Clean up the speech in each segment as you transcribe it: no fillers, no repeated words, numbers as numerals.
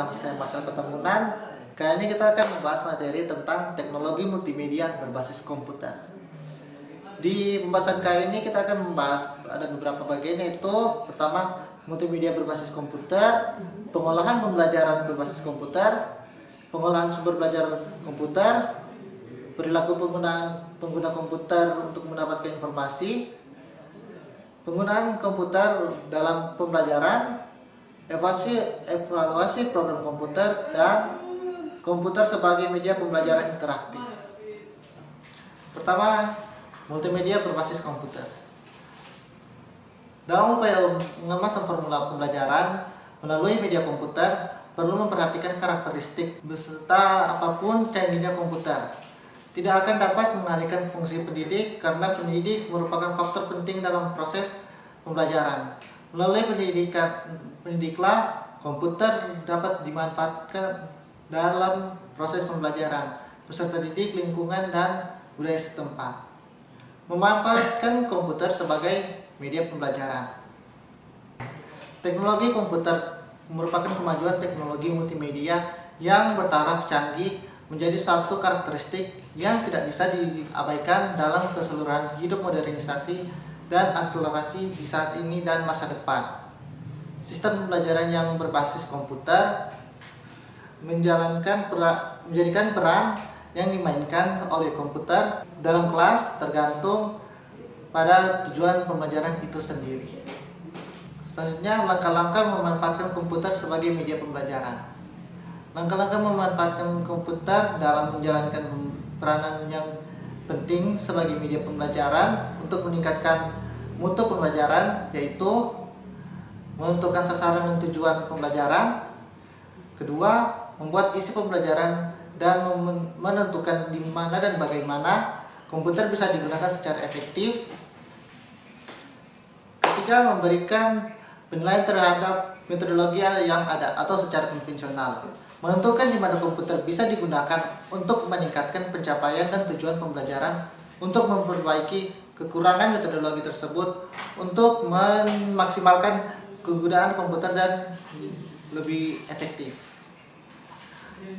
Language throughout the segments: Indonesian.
Nama saya Marcel Petambunan. Kali ini kita akan membahas materi tentang teknologi multimedia berbasis komputer. Di pembahasan kali ini kita akan membahas ada beberapa bagian, yaitu pertama multimedia berbasis komputer, pengolahan pembelajaran berbasis komputer, pengolahan sumber belajar komputer, perilaku pengguna komputer untuk mendapatkan informasi, penggunaan komputer dalam pembelajaran, evaluasi program komputer, dan komputer sebagai media pembelajaran interaktif. Pertama, multimedia berbasis komputer. Dalam upaya mengemas formula pembelajaran melalui media komputer, perlu memperhatikan karakteristik beserta apapun canggihnya komputer. Tidak akan dapat mengalihkan fungsi pendidik karena pendidik merupakan faktor penting dalam proses pembelajaran. Melalui pendidiklah komputer dapat dimanfaatkan dalam proses pembelajaran, peserta didik, lingkungan, dan budaya setempat. Memanfaatkan komputer sebagai media pembelajaran. Teknologi komputer merupakan kemajuan teknologi multimedia yang bertaraf canggih menjadi satu karakteristik yang tidak bisa diabaikan dalam keseluruhan hidup modernisasi dan akselerasi di saat ini dan masa depan. Sistem pembelajaran yang berbasis komputer menjadikan peran yang dimainkan oleh komputer dalam kelas tergantung pada tujuan pembelajaran itu sendiri. Selanjutnya, langkah-langkah memanfaatkan komputer sebagai media pembelajaran. Langkah-langkah memanfaatkan komputer dalam menjalankan peranan yang penting sebagai media pembelajaran untuk meningkatkan mutu pembelajaran, yaitu menentukan sasaran dan tujuan pembelajaran. Kedua, membuat isi pembelajaran dan menentukan di mana dan bagaimana komputer bisa digunakan secara efektif. Ketiga, memberikan penilaian terhadap metodologi yang ada atau secara konvensional. Menentukan di mana komputer bisa digunakan untuk meningkatkan pencapaian dan tujuan pembelajaran, untuk memperbaiki kekurangan metodologi tersebut, untuk memaksimalkan kegunaan komputer dan lebih efektif.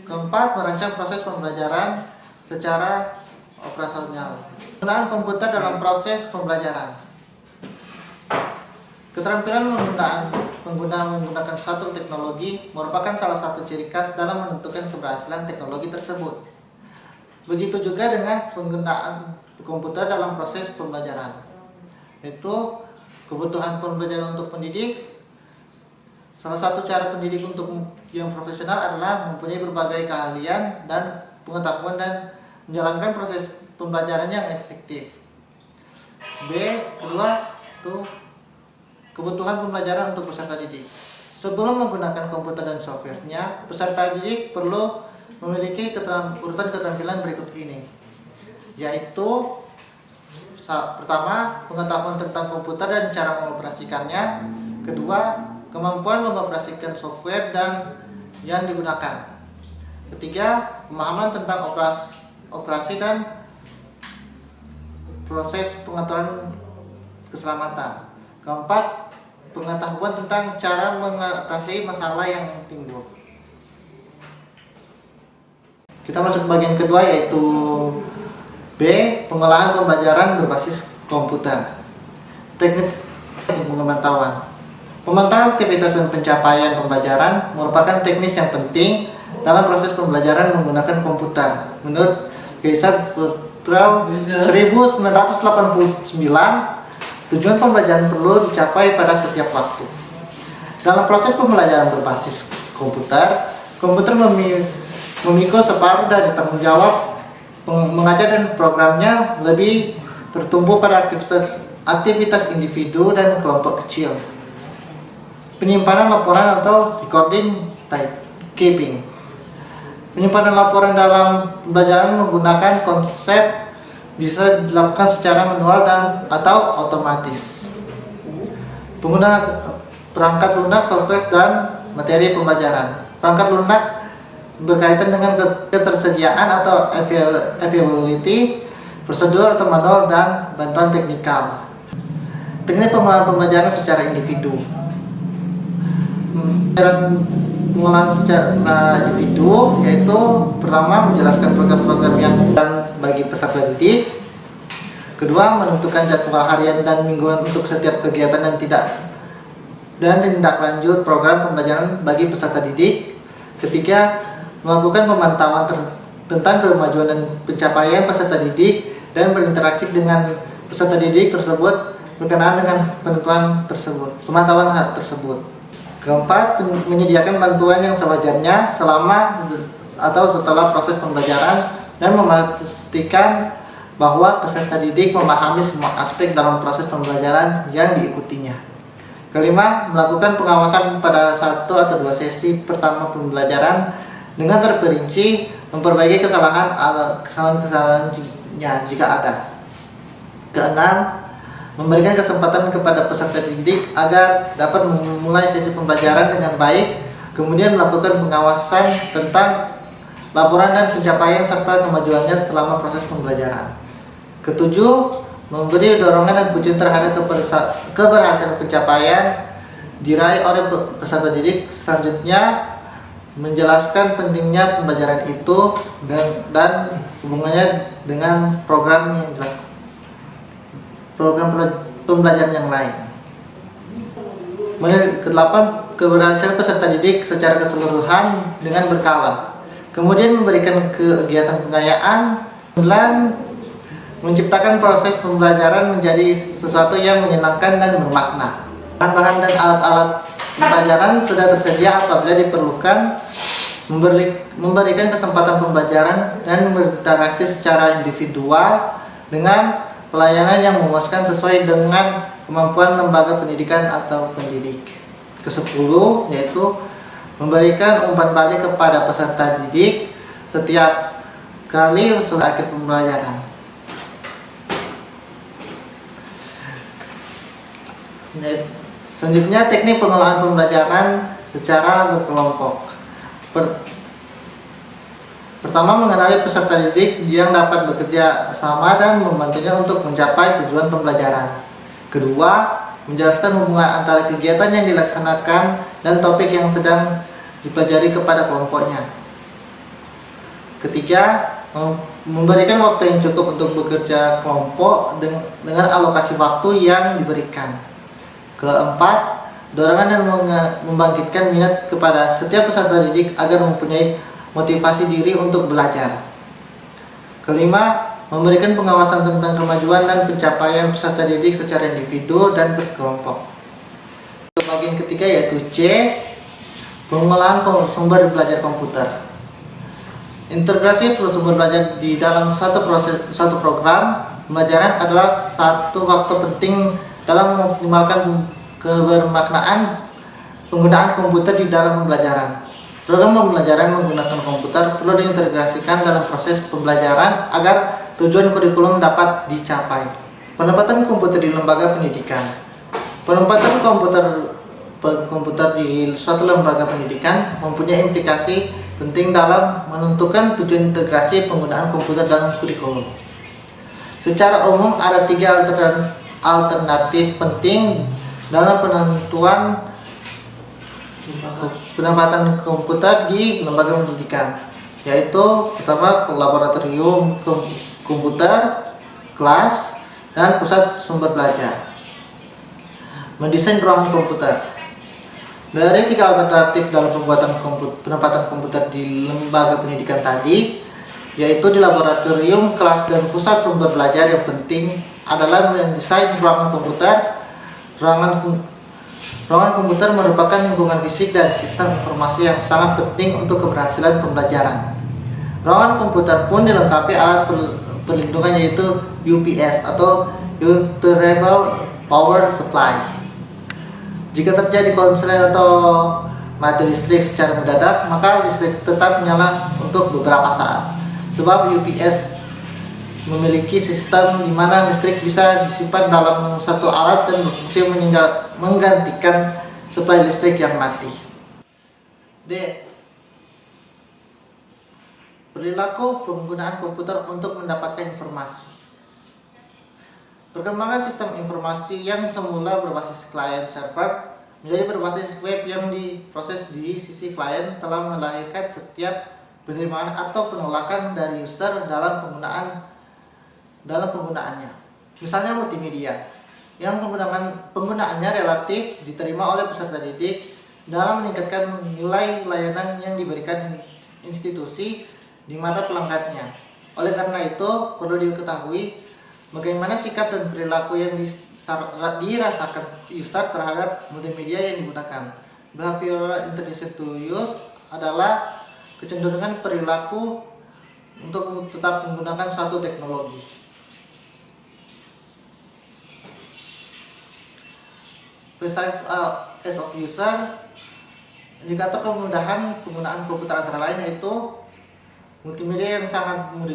Keempat, merancang proses pembelajaran secara operasional. Penggunaan komputer dalam proses pembelajaran. Keterampilan pengguna menggunakan suatu teknologi merupakan salah satu ciri khas dalam menentukan keberhasilan teknologi tersebut. Begitu juga dengan penggunaan komputer dalam proses pembelajaran, yaitu kebutuhan pembelajaran untuk pendidik. Salah satu cara pendidik untuk yang profesional adalah mempunyai berbagai keahlian dan pengetahuan dan menjalankan proses pembelajaran yang efektif. Kedua, kebutuhan pembelajaran untuk peserta didik. Sebelum menggunakan komputer dan softwarenya, peserta didik perlu memiliki urutan keterampilan berikut ini, yaitu pertama, pengetahuan tentang komputer dan cara mengoperasikannya. Kedua, kemampuan mengoperasikan software dan yang digunakan. Ketiga, pemahaman tentang operasi dan proses pengaturan keselamatan. Keempat, pengetahuan tentang cara mengatasi masalah yang timbul. Kita masuk ke bagian kedua, yaitu B, pengolahan pembelajaran berbasis komputer. Teknik pemantauan. Pemantauan aktivitas dan pencapaian pembelajaran merupakan teknis yang penting dalam proses pembelajaran menggunakan komputer. Menurut Geiser Vertrau 1989, tujuan pembelajaran perlu dicapai pada setiap waktu. Dalam proses pembelajaran berbasis komputer, komputer memikul separuh dari tanggung jawab mengajar, dan programnya lebih tertumpu pada aktivitas individu dan kelompok kecil. Penyimpanan laporan atau recording keeping. Penyimpanan laporan dalam pembelajaran menggunakan konsep bisa dilakukan secara manual atau otomatis. Penggunaan perangkat lunak, software, dan materi pembelajaran. Perangkat lunak berkaitan dengan ketersediaan atau availability, prosedur atau manual, dan bantuan teknikal. Teknik pembelajaran secara individu. pengolahan secara individu, yaitu pertama menjelaskan program-program yang bagi peserta didik. Kedua, menentukan jadwal harian dan mingguan untuk setiap kegiatan dan tindak lanjut program pembelajaran bagi peserta didik. Ketiga, melakukan pemantauan tentang kemajuan dan pencapaian peserta didik dan berinteraksi dengan peserta didik tersebut berkenaan dengan pemantauan hal tersebut. Keempat, menyediakan bantuan yang sewajarnya selama atau setelah proses pembelajaran dan memastikan bahwa peserta didik memahami semua aspek dalam proses pembelajaran yang diikutinya. Kelima, melakukan pengawasan pada 1 atau 2 sesi pertama pembelajaran dengan terperinci, memperbaiki kesalahan-kesalahannya jika ada. Keenam, memberikan kesempatan kepada peserta didik agar dapat memulai sesi pembelajaran dengan baik, kemudian melakukan pengawasan tentang laporan dan pencapaian serta kemajuannya selama proses pembelajaran. Ketujuh, memberi dorongan dan pujian terhadap keberhasilan pencapaian diraih oleh peserta didik. Selanjutnya, menjelaskan pentingnya pembelajaran itu dan hubungannya dengan program pembelajaran yang lain. Kedelapan, keberhasilan peserta didik secara keseluruhan dengan berkala. Kemudian memberikan kegiatan pengayaan. 9, menciptakan proses pembelajaran menjadi sesuatu yang menyenangkan dan bermakna. Bahan-bahan dan alat-alat pembelajaran sudah tersedia apabila diperlukan, memberikan kesempatan pembelajaran dan berinteraksi secara individual dengan pelayanan yang memuaskan sesuai dengan kemampuan lembaga pendidikan atau pendidik. Ke-10, yaitu memberikan umpan balik kepada peserta didik setiap kali setelah akhir pembelajaran. Selanjutnya, teknik pengelolaan pembelajaran secara berkelompok. Pertama, mengenali peserta didik yang dapat bekerja sama dan membantunya untuk mencapai tujuan pembelajaran. Kedua, menjelaskan hubungan antara kegiatan yang dilaksanakan dan topik yang sedang dipelajari kepada kelompoknya. Ketiga, memberikan waktu yang cukup untuk bekerja kelompok dengan alokasi waktu yang diberikan. Keempat, dorongan dan membangkitkan minat kepada setiap peserta didik agar mempunyai motivasi diri untuk belajar. Kelima, memberikan pengawasan tentang kemajuan dan pencapaian peserta didik secara individu dan berkelompok. Bagian ketiga yaitu C, pengolahan sumber belajar komputer. Integrasi sumber belajar di dalam satu program pembelajaran adalah satu faktor penting dalam mengoptimalkan kebermaknaan penggunaan komputer di dalam pembelajaran. Program pembelajaran menggunakan komputer perlu diintegrasikan dalam proses pembelajaran agar tujuan kurikulum dapat dicapai. Penempatan komputer di lembaga pendidikan. Penempatan komputer di suatu lembaga pendidikan mempunyai implikasi penting dalam menentukan tujuan integrasi penggunaan komputer dalam kurikulum. Secara umum ada 3 alternatif penting dalam penempatan komputer di lembaga pendidikan, yaitu pertama laboratorium komputer, kelas, dan pusat sumber belajar. Mendesain ruangan komputer. Dari 3 alternatif dalam penempatan komputer di lembaga pendidikan tadi, yaitu di laboratorium, kelas, dan pusat sumber belajar, yang penting adalah mendesain ruangan komputer. Ruangan komputer merupakan lingkungan fisik dan sistem informasi yang sangat penting untuk keberhasilan pembelajaran. Ruangan komputer pun dilengkapi alat perlindungan yaitu UPS atau Uninterruptible Power Supply. Jika terjadi konslet atau mati listrik secara mendadak, maka listrik tetap menyala untuk beberapa saat. Sebab UPS memiliki sistem di mana listrik bisa disimpan dalam satu alat dan berfungsi menggantikan suplai listrik yang mati. D. Perilaku penggunaan komputer untuk mendapatkan informasi. Perkembangan sistem informasi yang semula berbasis client server menjadi berbasis web yang diproses di sisi klien telah melahirkan setiap penerimaan atau penolakan dari user dalam penggunaannya. Misalnya multimedia, yang penggunaannya relatif diterima oleh peserta didik dalam meningkatkan nilai layanan yang diberikan institusi di mata pelanggannya. Oleh karena itu, perlu diketahui bagaimana sikap dan perilaku yang dirasakan user terhadap multimedia yang digunakan. Behavioral intention to use adalah kecenderungan perilaku untuk tetap menggunakan suatu teknologi. Perceived as of user, indikator kemudahan penggunaan komputer antara lain yaitu multimedia yang sangat mudah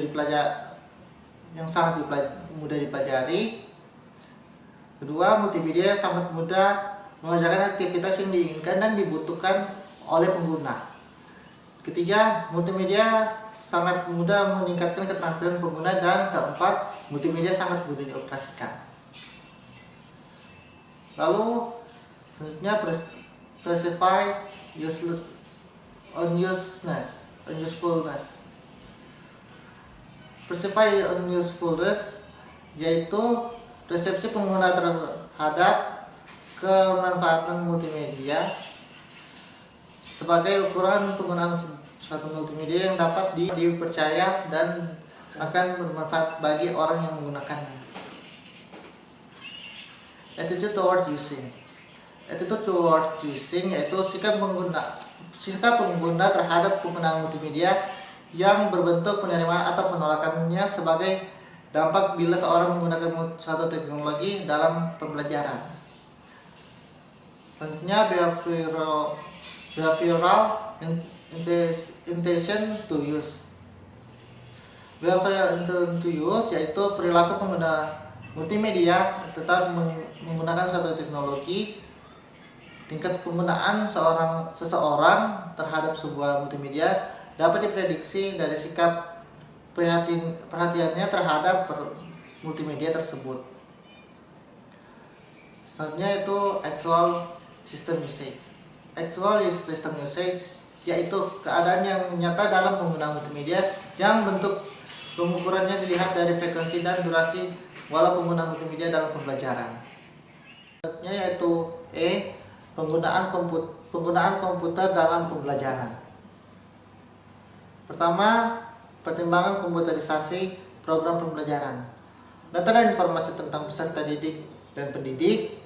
dipelajari. Kedua, multimedia yang sangat mudah mengerjakan aktivitas yang diinginkan dan dibutuhkan oleh pengguna. Ketiga, multimedia sangat mudah meningkatkan keterampilan pengguna. Dan keempat, multimedia sangat mudah dioperasikan. Lalu selanjutnya perceive unusefulness. Perceive unusefulness yaitu persepsi pengguna terhadap kemanfaatan multimedia sebagai ukuran penggunaan suatu multimedia yang dapat dipercaya dan akan bermanfaat bagi orang yang menggunakannya. Attitude toward using. Attitude toward using yaitu sikap pengguna terhadap penggunaan multimedia yang berbentuk penerimaan atau penolakannya sebagai dampak bila seorang menggunakan suatu teknologi dalam pembelajaran. Selanjutnya, behavioral intention to use. Behavioral intention to use yaitu perilaku pengguna multimedia tetap menggunakan suatu teknologi. Tingkat penggunaan seseorang terhadap sebuah multimedia dapat diprediksi dari sikap perhatiannya terhadap multimedia tersebut. Selanjutnya itu actual system usage. Actual system usage yaitu keadaan yang nyata dalam penggunaan multimedia yang bentuk pengukurannya dilihat dari frekuensi dan durasi walau penggunaan multimedia dalam pembelajaran. Selanjutnya yaitu penggunaan komputer dalam pembelajaran. Pertama, pertimbangan komputerisasi program pembelajaran. Data dan informasi tentang peserta didik dan pendidik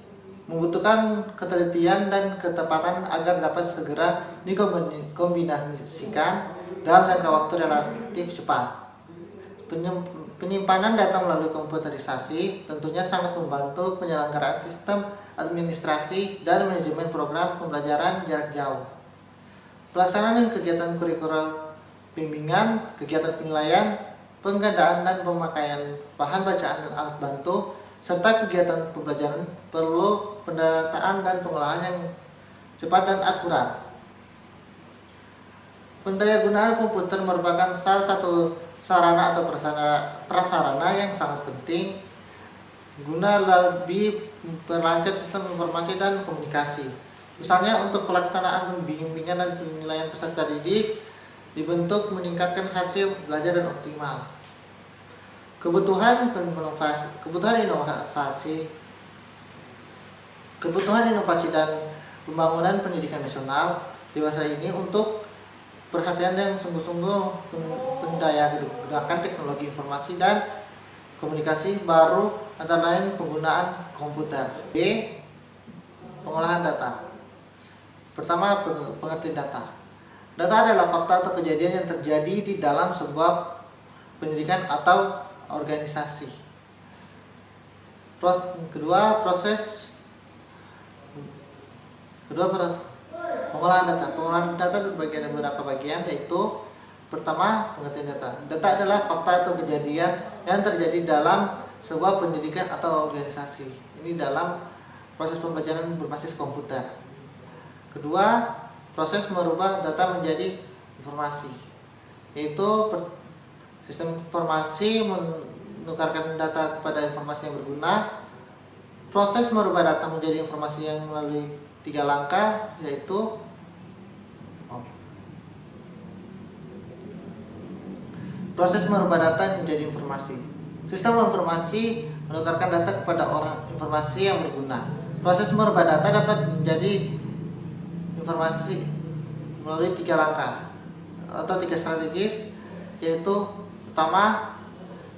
membutuhkan ketelitian dan ketepatan agar dapat segera dikombinasikan dalam jangka waktu relatif cepat. Penyimpanan data melalui komputerisasi tentunya sangat membantu penyelenggaraan sistem administrasi dan manajemen program pembelajaran jarak jauh. Pelaksanaan kegiatan kurikuler, bimbingan, kegiatan penilaian, penggandaan dan pemakaian bahan bacaan dan alat bantu, serta kegiatan pembelajaran perlu pendataan dan pengolahan yang cepat dan akurat. Pendayagunaan komputer merupakan salah satu sarana atau prasarana yang sangat penting guna lebih memperlancar sistem informasi dan komunikasi. Misalnya untuk pelaksanaan bimbingan dan penilaian peserta didik dibentuk meningkatkan hasil belajar dan optimal. Kebutuhan inovasi dan pembangunan pendidikan nasional dewasa ini untuk perhatian yang sungguh-sungguh gunakan teknologi informasi dan komunikasi baru antara lain penggunaan komputer. Pengolahan data. Pertama, pengertian data. Data adalah fakta atau kejadian yang terjadi di dalam sebuah pendidikan atau organisasi. Pengolahan data. Pengolahan data terbagi ada beberapa bagian, yaitu pertama, pengertian data. Data adalah fakta atau kejadian yang terjadi dalam sebuah pendidikan atau organisasi. Ini dalam proses pembelajaran berbasis komputer. Kedua, proses merubah data menjadi informasi, yaitu sistem informasi menukarkan data kepada informasi yang berguna. Proses merubah data menjadi informasi yang melalui 3 langkah, yaitu proses merubah data menjadi informasi. Sistem informasi menukarkan data kepada orang informasi yang berguna. Proses merubah data dapat menjadi informasi melalui 3 langkah atau 3 strategis, yaitu pertama,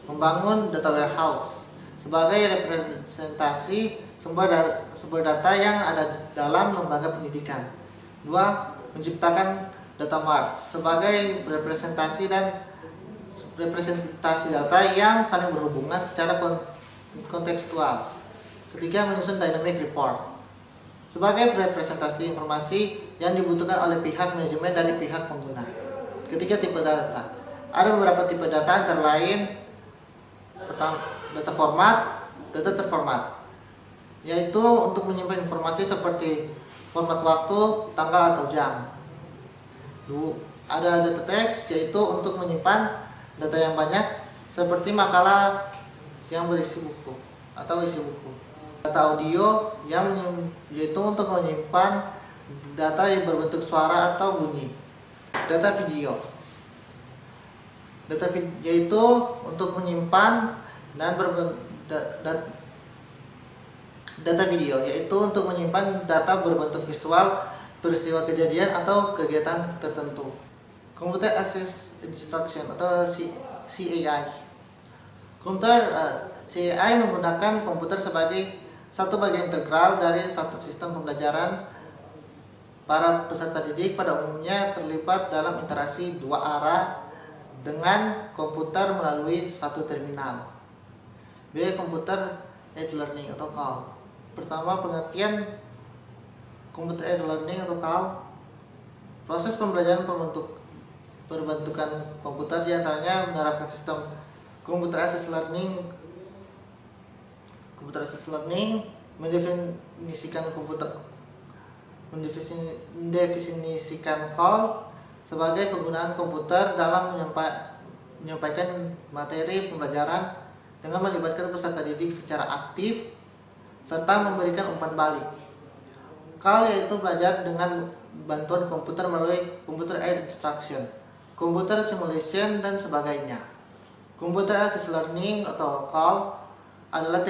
membangun data warehouse sebagai representasi sumber data yang ada dalam lembaga pendidikan. 2. Menciptakan data mart sebagai representasi data yang saling berhubungan secara kontekstual. 3. Menyusun dynamic report sebagai representasi informasi yang dibutuhkan oleh pihak manajemen dari pihak pengguna. 4. Tipe data. Ada beberapa tipe data, antara lain pertama, data format, data terformat, yaitu untuk menyimpan informasi seperti format waktu, tanggal, atau jam. 2. Ada data teks, yaitu untuk menyimpan data yang banyak seperti makalah yang berisi buku atau isi buku. Data audio yaitu untuk menyimpan data yang berbentuk suara atau bunyi. Data video yaitu untuk menyimpan data video yaitu untuk menyimpan data berbentuk visual peristiwa kejadian atau kegiatan tertentu. Computer Assisted Instruction atau CAI. CAI menggunakan komputer sebagai satu bagian integral dari satu sistem pembelajaran. Para peserta didik pada umumnya terlibat dalam interaksi 2 arah dengan komputer melalui satu terminal. Computer aided learning atau CAL. Pertama, pengertian computer aided learning atau CAL. Proses pembelajaran perbentukan komputer diantaranya menerapkan sistem computer assisted learning, mendefinisikan CAL sebagai penggunaan komputer dalam menyampaikan materi pembelajaran dengan melibatkan peserta didik secara aktif serta memberikan umpan balik. CAL yaitu belajar dengan bantuan komputer melalui computer aided instruction, computer simulation, dan sebagainya. Computer assisted learning atau CAL adalah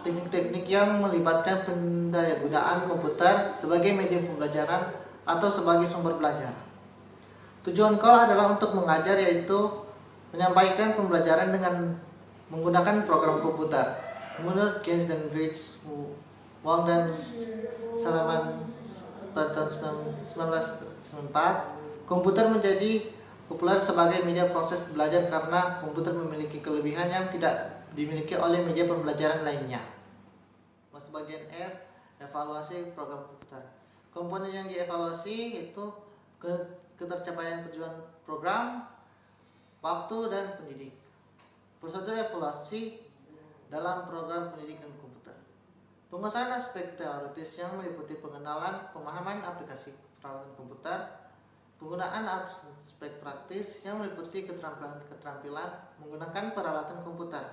teknik-teknik yang melibatkan pendayagunaan komputer sebagai media pembelajaran atau sebagai sumber belajar. Tujuan CAL adalah untuk mengajar, yaitu menyampaikan pembelajaran dengan menggunakan program komputer. Menurut Gaines dan Bridge, Wang dan Salman pada tahun 1994, komputer menjadi populer sebagai media proses belajar karena komputer memiliki kelebihan yang tidak dimiliki oleh media pembelajaran lainnya. Bagian F, evaluasi program komputer. Komponen yang dievaluasi yaitu ketercapaian tujuan program, waktu, dan pendidik. Prosedur evaluasi dalam program pendidikan komputer. Penguasaan aspek teoritis yang meliputi pengenalan, pemahaman aplikasi peralatan komputer, penggunaan aspek praktis yang meliputi keterampilan menggunakan peralatan komputer,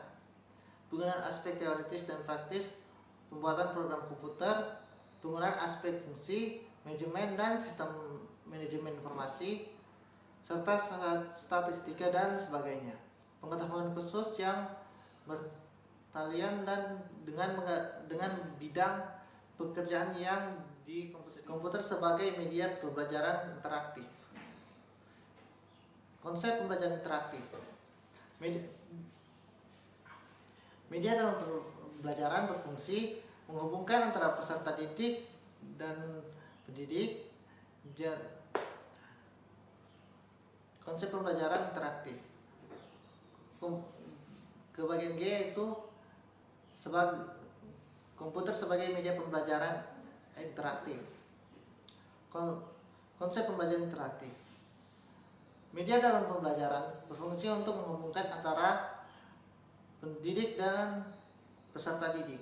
penggunaan aspek teoritis dan praktis pembuatan program komputer, penggunaan aspek fungsi, manajemen dan sistem manajemen informasi, serta statistika dan sebagainya. Pengetahuan khusus yang bertalian dan dengan bidang pekerjaan yang di komputer sebagai media pembelajaran interaktif. Konsep pembelajaran interaktif. Media dalam pembelajaran berfungsi menghubungkan antara peserta didik dan pendidik. Konsep pembelajaran interaktif. Ke bagian G yaitu komputer sebagai media pembelajaran interaktif. Konsep pembelajaran interaktif. Media dalam pembelajaran berfungsi untuk menghubungkan antara pendidik dan peserta didik.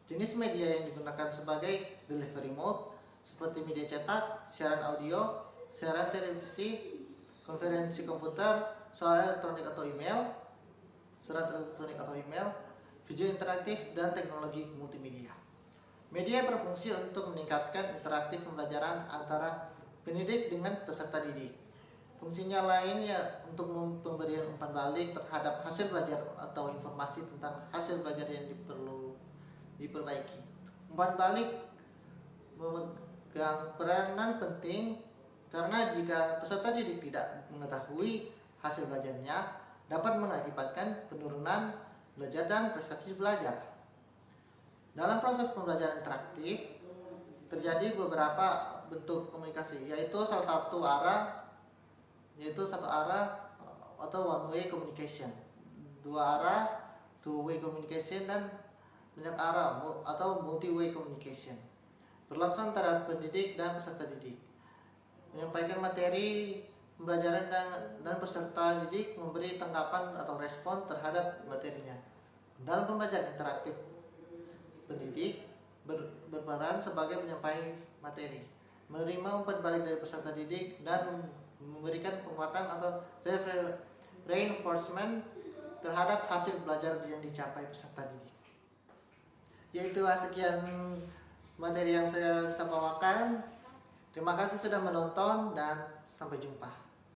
Jenis media yang digunakan sebagai delivery mode seperti media cetak, siaran audio, siaran televisi, konferensi komputer, surat elektronik atau email, video interaktif, dan teknologi multimedia. Media berfungsi untuk meningkatkan interaktif pembelajaran antara pendidik dengan peserta didik. Fungsinya lainnya untuk pemberian umpan balik terhadap hasil belajar atau informasi tentang hasil belajar yang diperbaiki. Umpan balik memegang peranan penting karena jika peserta didik tidak mengetahui hasil belajarnya, dapat mengakibatkan penurunan belajar dan prestasi belajar. Dalam proses pembelajaran interaktif, terjadi beberapa bentuk komunikasi, yaitu satu arah atau one way communication, dua arah two way communication, dan banyak arah atau multi way communication, berlangsung antara pendidik dan peserta didik. Menyampaikan materi pembelajaran dan peserta didik memberi tanggapan atau respon terhadap materinya. Dalam pembelajaran interaktif, pendidik berperan sebagai penyampai materi, menerima umpan balik dari peserta didik, dan memberikan penguatan atau reinforcement terhadap hasil belajar yang dicapai peserta didik. Yaitu sekian materi yang saya bisa bawakan. Terima kasih sudah menonton dan sampai jumpa.